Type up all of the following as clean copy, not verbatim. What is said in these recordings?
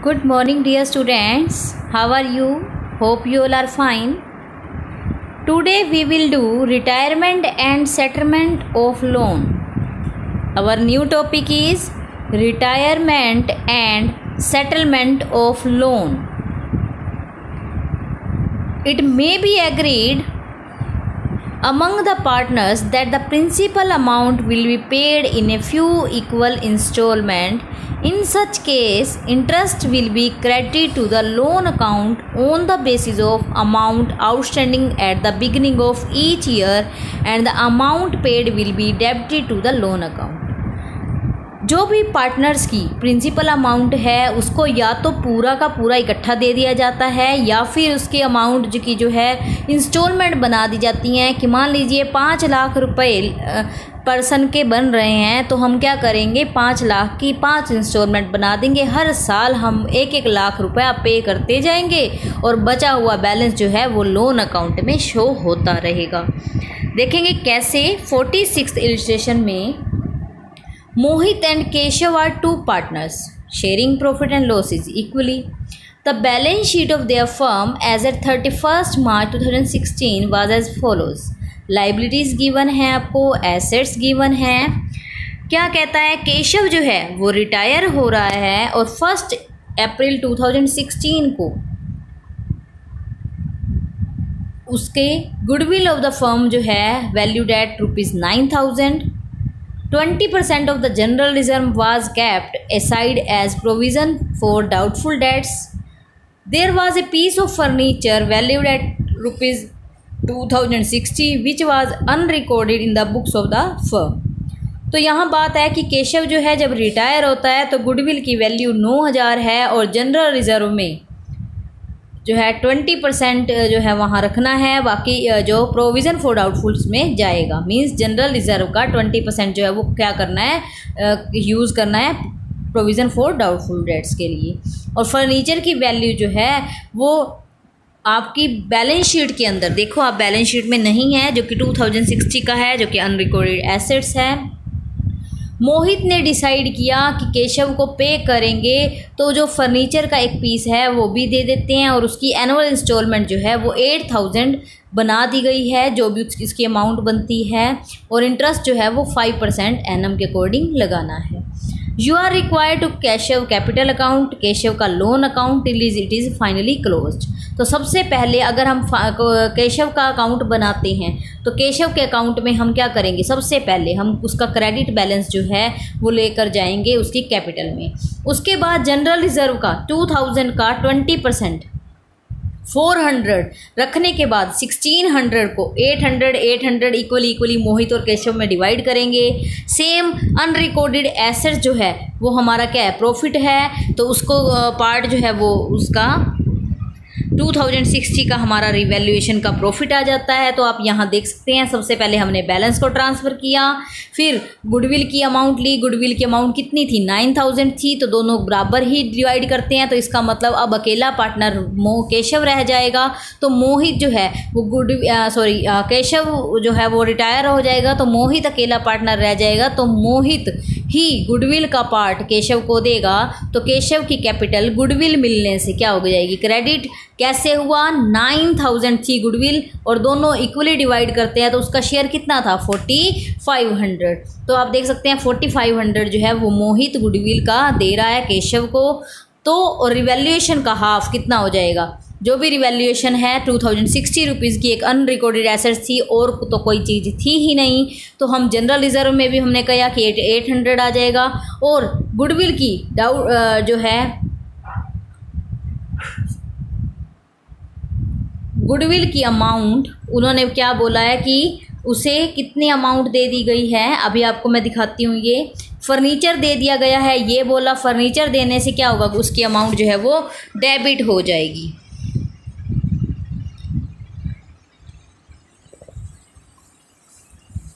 Good morning, dear students. How are you? Hope you all are fine. Today we will do retirement and settlement of loan. Our new topic is retirement and settlement of loan. It may be agreed among the partners that the principal amount will be paid in a few equal installments. In such case, interest will be credited to the loan account on the basis of amount outstanding at the beginning of each year, and the amount paid will be debited to the loan account. जो भी partners की principal amount है उसको या तो पूरा का पूरा इकट्ठा दे दिया जाता है या फिर उसके अमाउंट जो है इंस्टॉलमेंट बना दी जाती हैं कि मान लीजिए 5 लाख रुपए पर्सन के बन रहे हैं तो हम क्या करेंगे 5 लाख की 5 इंस्टॉलमेंट बना देंगे। हर साल हम 1-1 लाख रुपया पे करते जाएंगे और बचा हुआ बैलेंस जो है वो लोन अकाउंट में शो होता रहेगा। देखेंगे कैसे। 46th इलस्ट्रेशन में Mohit and Keshav are two partners, sharing profit and losses equally. The balance sheet of their firm as at 31st March 2016 was as follows. Liabilities given है आपको, assets given है। क्या कहता है, केशव जो है वो रिटायर हो रहा है और 1 अप्रैल 2016 को उसके गुडविल ऑफ द फर्म जो है valued at ₹9,000। 20% of the general reserve was kept aside as provision for doubtful debts. There was a piece of furniture valued at ₹2,060 which was unrecorded in the books of the firm. तो यहाँ बात है कि केशव जो है जब retire होता है तो गुडविल की वैल्यू 9,000 है और जनरल रिजर्व में जो है 20% जो है वहाँ रखना है, बाकी जो प्रोविज़न फॉर डाउटफुल्स में जाएगा। मींस जनरल रिजर्व का 20% जो है वो क्या करना है, यूज़ करना है प्रोविज़न फॉर डाउटफुल डेट्स के लिए। और फर्नीचर की वैल्यू जो है वो आपकी बैलेंस शीट के अंदर देखो, आप बैलेंस शीट में नहीं है जो कि 2060 का है, जो कि अनरिकॉर्डेड एसेट्स है। मोहित ने डिसाइड किया कि केशव को पे करेंगे तो जो फर्नीचर का एक पीस है वो भी दे देते हैं और उसकी एनुअल इंस्टॉलमेंट जो है वो 8,000 बना दी गई है, जो भी इसकी अमाउंट बनती है। और इंटरेस्ट जो है वो 5% एनम के अकॉर्डिंग लगाना है। You are required to Keshav capital account, Keshav का loan account till it is finally closed. तो सबसे पहले अगर हम केशव का अकाउंट बनाते हैं तो केशव के अकाउंट में हम क्या करेंगे, सबसे पहले हम उसका क्रेडिट बैलेंस जो है वो लेकर जाएंगे उसकी कैपिटल में। उसके बाद जनरल रिजर्व का 2,000 का 20% 400 रखने के बाद 1,600 को 800 इक्वली मोहित और केशव में डिवाइड करेंगे। सेम अनरिकॉर्डेड एसेट्स जो है वो हमारा क्या है, प्रॉफिट है, तो उसको पार्ट जो है वो उसका 2060 का हमारा रिवैल्यूएशन का प्रॉफिट आ जाता है। तो आप यहाँ देख सकते हैं सबसे पहले हमने बैलेंस को ट्रांसफ़र किया, फिर गुडविल की अमाउंट ली। गुडविल की अमाउंट कितनी थी, 9,000 थी, तो दोनों बराबर ही डिवाइड करते हैं। तो इसका मतलब अब अकेला पार्टनर केशव रह जाएगा। तो मोहित जो है वो केशव जो है वो रिटायर हो जाएगा तो मोहित अकेला पार्टनर रह जाएगा। तो मोहित ही गुडविल का पार्ट केशव को देगा। तो केशव की कैपिटल गुडविल मिलने से क्या हो जाएगी, क्रेडिट। कैसे हुआ, 9,000 थी गुडविल और दोनों इक्वली डिवाइड करते हैं तो उसका शेयर कितना था, 4,500। तो आप देख सकते हैं 4,500 जो है वो मोहित गुडविल का दे रहा है केशव को। तो और रिवैल्यूएशन का हाफ कितना हो जाएगा, जो भी रिवैल्यूएशन है 2,060 रुपीज़ की एक अनरिकॉर्डेड एसेट थी और तो कोई चीज़ थी ही नहीं। तो हम जनरल रिजर्व में भी हमने कहा कि 800 आ जाएगा। और गुडविल की जो है गुडविल की अमाउंट उन्होंने क्या बोला है कि उसे कितनी अमाउंट दे दी गई है, अभी आपको मैं दिखाती हूँ। ये फर्नीचर दे दिया गया है, ये बोला फर्नीचर देने से क्या होगा, उसकी अमाउंट जो है वो डेबिट हो जाएगी।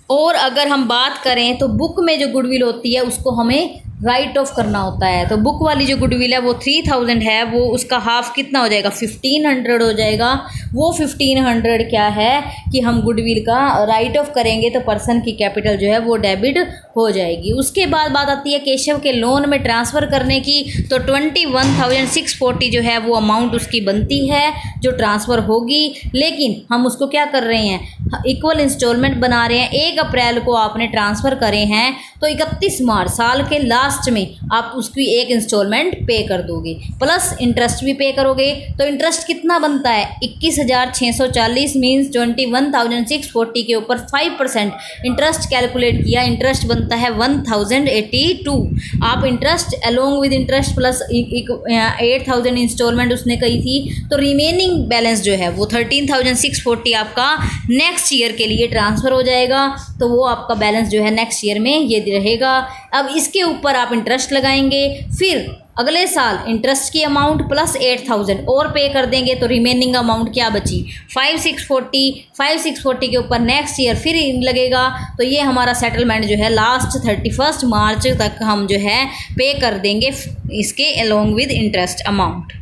और अगर हम बात करें तो बुक में जो गुडविल होती है उसको हमें राइट ऑफ करना होता है। तो बुक वाली जो गुडविल है वो 3000 है, वो उसका हाफ कितना हो जाएगा, 1500 हो जाएगा। वो 1500 क्या है कि हम गुडविल का राइट ऑफ करेंगे तो पर्सन की कैपिटल जो है वो डेबिट हो जाएगी। उसके बाद बात आती है केशव के लोन में ट्रांसफ़र करने की। तो 21,640 जो है वो अमाउंट उसकी बनती है जो ट्रांसफ़र होगी, लेकिन हम उसको क्या कर रहे हैं, इक्वल इंस्टॉलमेंट बना रहे हैं। 1 अप्रैल को आपने ट्रांसफ़र करे हैं तो 31 मार्च साल के लास्ट में आप उसकी एक इंस्टॉलमेंट पे कर दोगे, प्लस इंटरेस्ट भी पे करोगे। तो इंटरेस्ट कितना बनता है, 21,640 मीन्स 21,640 के ऊपर 5% इंटरेस्ट कैलकुलेट किया, इंटरेस्ट बनता है 1082। आप interest along with interest plus 8,000 instalment उसने कही थी, तो रिमेनिंग बैलेंस जो है वो 13,640 आपका नेक्स्ट ईयर के लिए ट्रांसफ़र हो जाएगा। तो वो आपका बैलेंस जो है नेक्स्ट ईयर में ये रहेगा। अब इसके ऊपर आप इंटरेस्ट लगाएंगे, फिर अगले साल इंटरेस्ट की अमाउंट प्लस 8,000 और पे कर देंगे, तो रिमेनिंग अमाउंट क्या बची, 5,640 के ऊपर नेक्स्ट ईयर फिर लगेगा। तो ये हमारा सेटलमेंट जो है लास्ट 31 मार्च तक हम जो है पे कर देंगे इसके अलोंग विद इंटरेस्ट अमाउंट।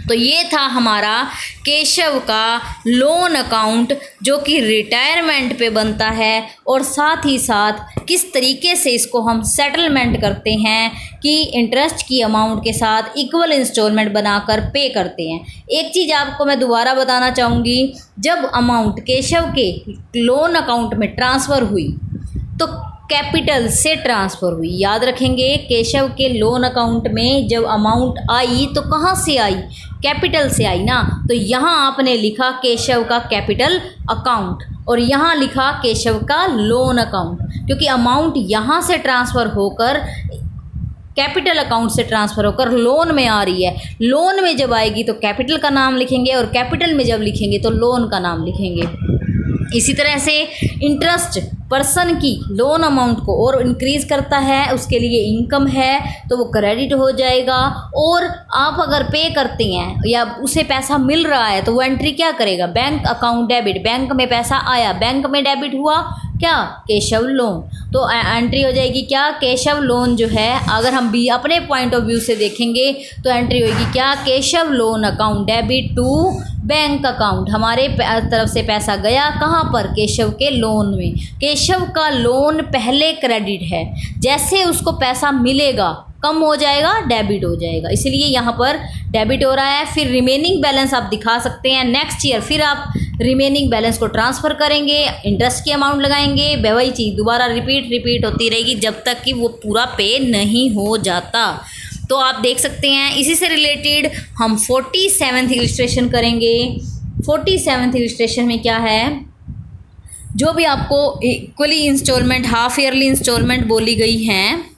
तो ये था हमारा केशव का लोन अकाउंट जो कि रिटायरमेंट पे बनता है, और साथ ही साथ किस तरीके से इसको हम सेटलमेंट करते हैं कि इंटरेस्ट की अमाउंट के साथ इक्वल इंस्टॉलमेंट बनाकर पे करते हैं। एक चीज़ आपको मैं दोबारा बताना चाहूँगी, जब अमाउंट केशव के लोन अकाउंट में ट्रांसफ़र हुई तो कैपिटल से ट्रांसफ़र हुई। याद रखेंगे, केशव के लोन अकाउंट में जब अमाउंट आई तो कहाँ से आई, कैपिटल से आई ना। तो यहाँ आपने लिखा केशव का कैपिटल अकाउंट और यहाँ लिखा केशव का लोन अकाउंट, क्योंकि अमाउंट यहाँ से ट्रांसफ़र होकर कैपिटल अकाउंट से ट्रांसफ़र होकर लोन में आ रही है। लोन में जब आएगी तो कैपिटल का नाम लिखेंगे और कैपिटल में जब लिखेंगे तो लोन का नाम लिखेंगे। इसी तरह से इंटरेस्ट पर्सन की लोन अमाउंट को और इंक्रीज़ करता है, उसके लिए इनकम है तो वो क्रेडिट हो जाएगा। और आप अगर पे करते हैं या उसे पैसा मिल रहा है तो वो एंट्री क्या करेगा, बैंक अकाउंट डेबिट, बैंक में पैसा आया, बैंक में डेबिट हुआ क्या, केशव लोन। तो एंट्री हो जाएगी क्या, केशव लोन जो है। अगर हम भी अपने पॉइंट ऑफ व्यू से देखेंगे तो एंट्री होगी क्या, Keshav loan account debit to bank account. हमारे तरफ से पैसा गया कहाँ पर, केशव के लोन में। केशव का लोन पहले क्रेडिट है, जैसे उसको पैसा मिलेगा कम हो जाएगा, डेबिट हो जाएगा, इसलिए यहाँ पर डेबिट हो रहा है। फिर रिमेनिंग बैलेंस आप दिखा सकते हैं नेक्स्ट ईयर, फिर आप रिमेनिंग बैलेंस को ट्रांसफ़र करेंगे, इंटरेस्ट की अमाउंट लगाएंगे, वही चीज़ दोबारा रिपीट होती रहेगी जब तक कि वो पूरा पे नहीं हो जाता। तो आप देख सकते हैं इसी से रिलेटेड हम 47th इलस्ट्रेशन करेंगे। 47th इलस्ट्रेशन में क्या है, जो भी आपको equally installment, half yearly installment बोली गई हैं,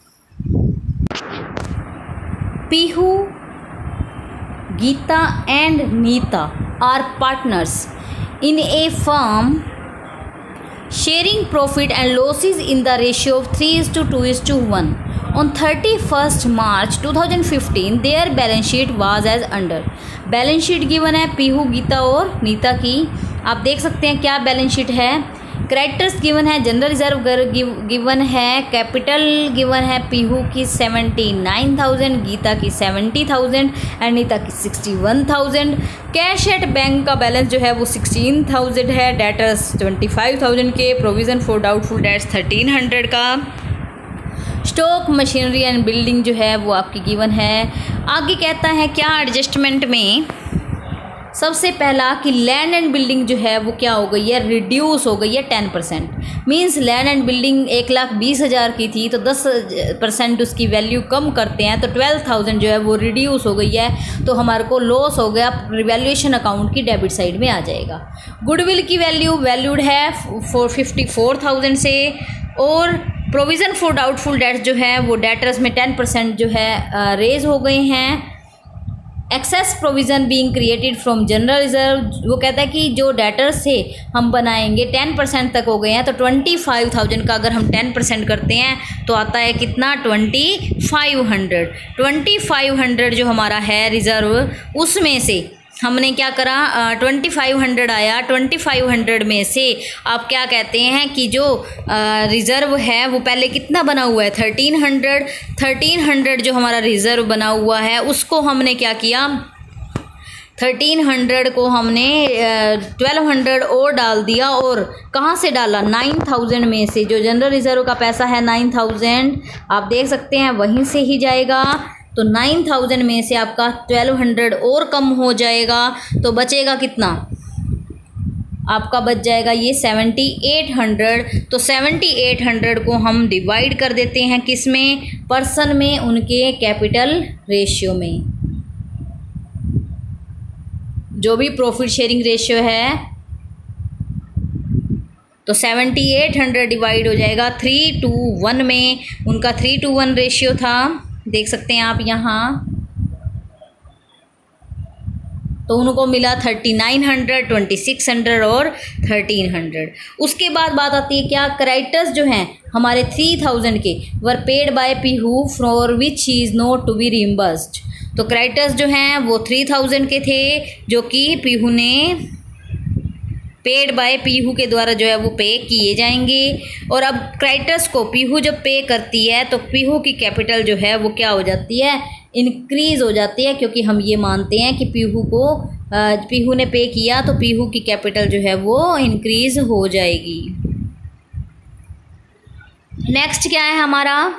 Pihu, Geeta and Neeta are partners in a firm sharing profit and losses in the ratio of 3:2:1. On 31st March 2015 their balance sheet was as under. Balance sheet given है पीहू, गीता और नीता की। आप देख सकते हैं क्या बैलेंस शीट है। क्रेडिटर्स गिवन है, जनरल रिजर्व गिवन है, कैपिटल गिवन है पीहू की 79,000, गीता की 70,000 एंड नीता की 61,000। कैश एट बैंक का बैलेंस जो है वो 16,000 है, डेटर्स 25,000 के, प्रोविज़न फॉर डाउटफुल डेट्स 1,300 का। स्टॉक, मशीनरी एंड बिल्डिंग जो है वो आपकी गिवन है। आगे कहता है क्या एडजस्टमेंट में, सबसे पहला कि लैंड एंड बिल्डिंग जो है वो क्या हो गई है, रिड्यूस हो गई है 10%। मींस लैंड एंड बिल्डिंग 1,20,000 की थी तो 10% उसकी वैल्यू कम करते हैं तो 12,000 जो है वो रिड्यूस हो गई है, तो हमारे को लॉस हो गया, रिवैल्यूएशन अकाउंट की डेबिट साइड में आ जाएगा। गुडविल की वैल्यूड है 54,000 से, और प्रोविज़न फॉर डाउटफुल डेट्स जो है वो डेटर्स में 10% जो है रेज हो गए हैं। Excess provision being created from general reserve, वो कहता है कि जो डेटर्स से हम बनाएंगे 10% तक हो गए हैं, तो 25,000 का अगर हम 10% करते हैं तो आता है कितना, 2,500। 2,500 जो हमारा है रिज़र्व, उसमें से हमने क्या करा, 2500 आया। 2500 में से आप क्या कहते हैं कि जो रिज़र्व है वो पहले कितना बना हुआ है, 1300। 1300 जो हमारा रिज़र्व बना हुआ है उसको हमने क्या किया, 1300 को हमने 1200 और डाल दिया। और कहाँ से डाला, 9000 में से। जो जनरल रिज़र्व का पैसा है 9000, आप देख सकते हैं वहीं से ही जाएगा। तो 9000 में से आपका 1200 और कम हो जाएगा, तो बचेगा कितना, आपका बच जाएगा ये 7800। तो 7800 को हम डिवाइड कर देते हैं किस में, पर्सन में, उनके कैपिटल रेशियो में। जो भी प्रॉफिट शेयरिंग रेशियो है, तो 7800 डिवाइड हो जाएगा 3:1 में। उनका 3:1 रेशियो था, देख सकते हैं आप यहाँ। तो उनको मिला 3900, 2600 और 1300। उसके बाद बात आती है क्या, क्रेडिटर्स जो हैं हमारे 3000 के were paid by Pihu for which he is not to be reimbursed. तो क्रेडिटर्स जो हैं वो 3000 के थे, जो कि पीहू ने पेड बाय पीहू के द्वारा जो है वो पे किए जाएंगे। और अब क्रेडिटर्स को पीहू जब पे करती है तो पीहू की कैपिटल जो है वो क्या हो जाती है, इंक्रीज़ हो जाती है, क्योंकि हम ये मानते हैं कि पीहू ने पे किया तो पीहू की कैपिटल जो है वो इंक्रीज़ हो जाएगी। नेक्स्ट क्या है हमारा,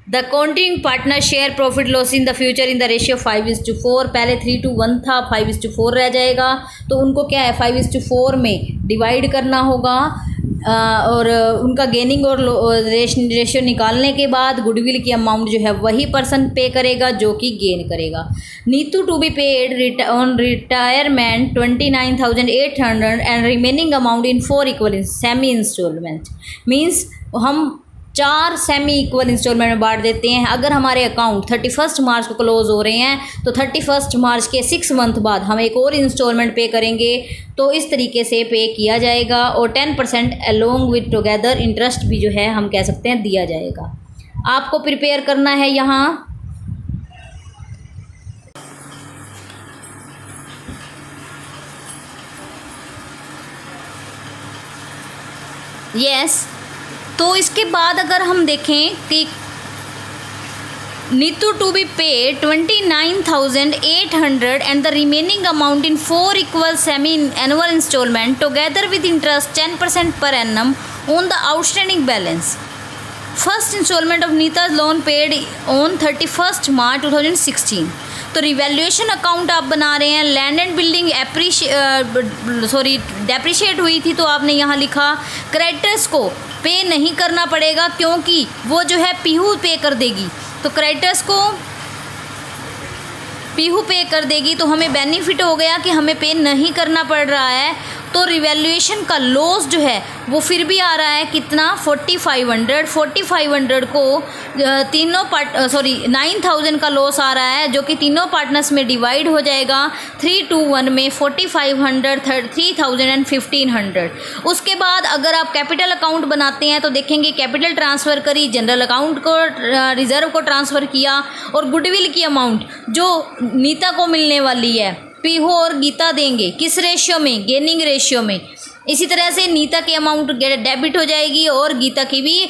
the counting partner share profit loss in the future in the ratio 5:4। पहले 3:1 था, 5:4 रह जाएगा। तो उनको क्या है 5:4 में डिवाइड करना होगा। और उनका गेनिंग और रेशियो निकालने के बाद गुडविल की अमाउंट जो है वही पर्सन पे करेगा जो कि गेन करेगा। Neetu to be paid on retirement 29,800 and remaining amount in 4 equal semi installment. Means हम 4 सेमी इक्वल इंस्टॉलमेंट में बांट देते हैं। अगर हमारे अकाउंट 31 मार्च को क्लोज हो रहे हैं तो 31 मार्च के 6 मंथ बाद हम एक और इंस्टॉलमेंट पे करेंगे। तो इस तरीके से पे किया जाएगा। और 10% अलोंग विद टुगेदर इंटरेस्ट भी जो है हम कह सकते हैं दिया जाएगा। आपको प्रिपेयर करना है यहाँ तो इसके बाद अगर हम देखें कि Neetu to be paid 29,800 and the remaining amount in 4 equal semi annual instalment together with interest 10% per annum on the outstanding balance. First instalment of Neeta's loan paid on 31 March 2016। तो रिवैल्यूएशन अकाउंट आप बना रहे हैं, लैंड एंड बिल्डिंग डेप्रिशिएट हुई थी तो आपने यहाँ लिखा क्रेडिटर्स को पे नहीं करना पड़ेगा क्योंकि वो जो है पीहू पे कर देगी। तो क्रेडिटर्स को पीहू पे कर देगी तो हमें बेनिफिट हो गया कि हमें पे नहीं करना पड़ रहा है। तो रिवैल्यूएशन का लॉस जो है वो फिर भी आ रहा है कितना 4500 को तीनों 9000 का लॉस आ रहा है जो कि तीनों पार्टनर्स में डिवाइड हो जाएगा 3:1 में 4500 3000 एंड 1500। उसके बाद अगर आप कैपिटल अकाउंट बनाते हैं तो देखेंगे कैपिटल ट्रांसफ़र करी, जनरल अकाउंट को रिज़र्व को ट्रांसफ़र किया और गुडविल की अमाउंट जो नीता को मिलने वाली है पीहू और गीता देंगे किस रेशियो में, गेनिंग रेशियो में। इसी तरह से नीता की अमाउंट डेबिट हो जाएगी और गीता की भी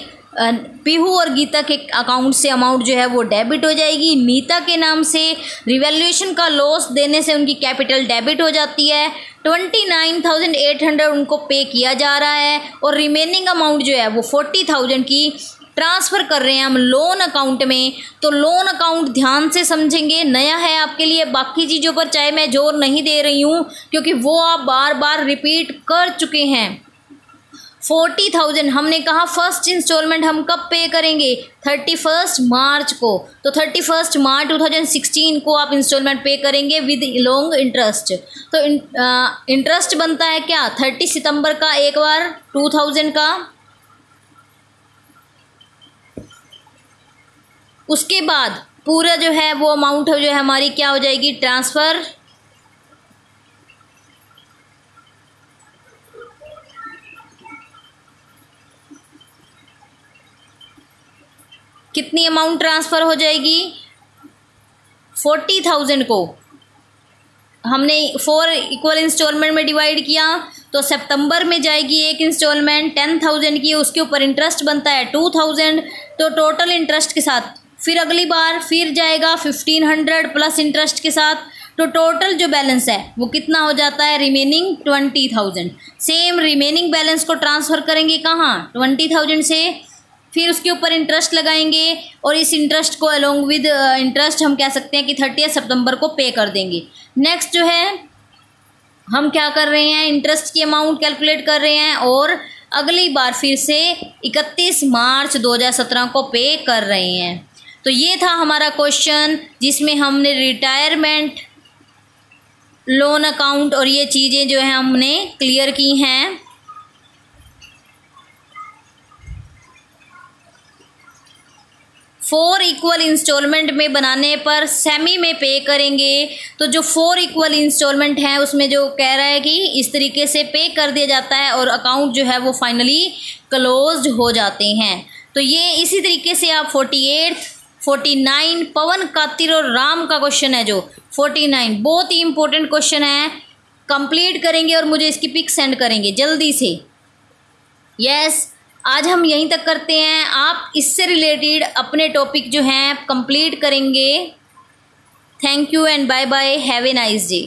पीहू और गीता के अकाउंट से अमाउंट जो है वो डेबिट हो जाएगी। नीता के नाम से रिवैल्यूएशन का लॉस देने से उनकी कैपिटल डेबिट हो जाती है। 29,800 उनको पे किया जा रहा है और रिमेनिंग अमाउंट जो है वो 40,000 की ट्रांसफ़र कर रहे हैं हम लोन अकाउंट में। तो लोन अकाउंट ध्यान से समझेंगे, नया है आपके लिए। बाकी चीज़ों पर चाहे मैं जोर नहीं दे रही हूँ क्योंकि वो आप बार बार रिपीट कर चुके हैं। 40,000 हमने कहा फर्स्ट इंस्टॉलमेंट हम कब पे करेंगे 31 मार्च को। तो 31 मार्च 2016 को आप इंस्टॉलमेंट पे करेंगे विद लॉन्ग इंटरेस्ट। तो इंटरेस्ट बनता है क्या 30 सितंबर का एक बार 2000 का। उसके बाद पूरा जो है वो अमाउंट जो है हमारी क्या हो जाएगी ट्रांसफ़र। कितनी अमाउंट ट्रांसफ़र हो जाएगी 40,000 को हमने 4 इक्वल इंस्टॉलमेंट में डिवाइड किया, तो सितंबर में जाएगी एक इंस्टॉलमेंट 10,000 की, उसके ऊपर इंटरेस्ट बनता है 2,000, तो टोटल इंटरेस्ट के साथ फिर अगली बार फिर जाएगा 1,500 प्लस इंटरेस्ट के साथ, तो टोटल जो बैलेंस है वो कितना हो जाता है, रिमेनिंग 20,000। सेम रिमेनिंग बैलेंस को ट्रांसफ़र करेंगे कहाँ, 20,000 से, फिर उसके ऊपर इंटरेस्ट लगाएंगे और इस इंटरेस्ट को अलोंग विद इंटरेस्ट हम कह सकते हैं कि 30 सितंबर को पे कर देंगे। नेक्स्ट जो है हम क्या कर रहे हैं, इंटरेस्ट की अमाउंट कैलकुलेट कर रहे हैं और अगली बार फिर से 31 मार्च 2017 को पे कर रहे हैं। तो ये था हमारा क्वेश्चन जिसमें हमने रिटायरमेंट लोन अकाउंट और ये चीज़ें जो है हमने क्लियर की हैं। फोर इक्वल इंस्टॉलमेंट में बनाने पर सेमी में पे करेंगे, तो जो 4 इक्वल इंस्टॉलमेंट हैं उसमें जो कह रहा है कि इस तरीके से पे कर दिया जाता है और अकाउंट जो है वो फाइनली क्लोज्ड हो जाते हैं। तो ये इसी तरीके से आप 48, 49 पवन कातिर और राम का क्वेश्चन है जो 49 बहुत ही इंपॉर्टेंट क्वेश्चन है, कंप्लीट करेंगे और मुझे इसकी पिक सेंड करेंगे जल्दी से। यस, आज हम यहीं तक करते हैं, आप इससे रिलेटेड अपने टॉपिक जो हैं कंप्लीट करेंगे। Thank you and bye bye, have a nice day.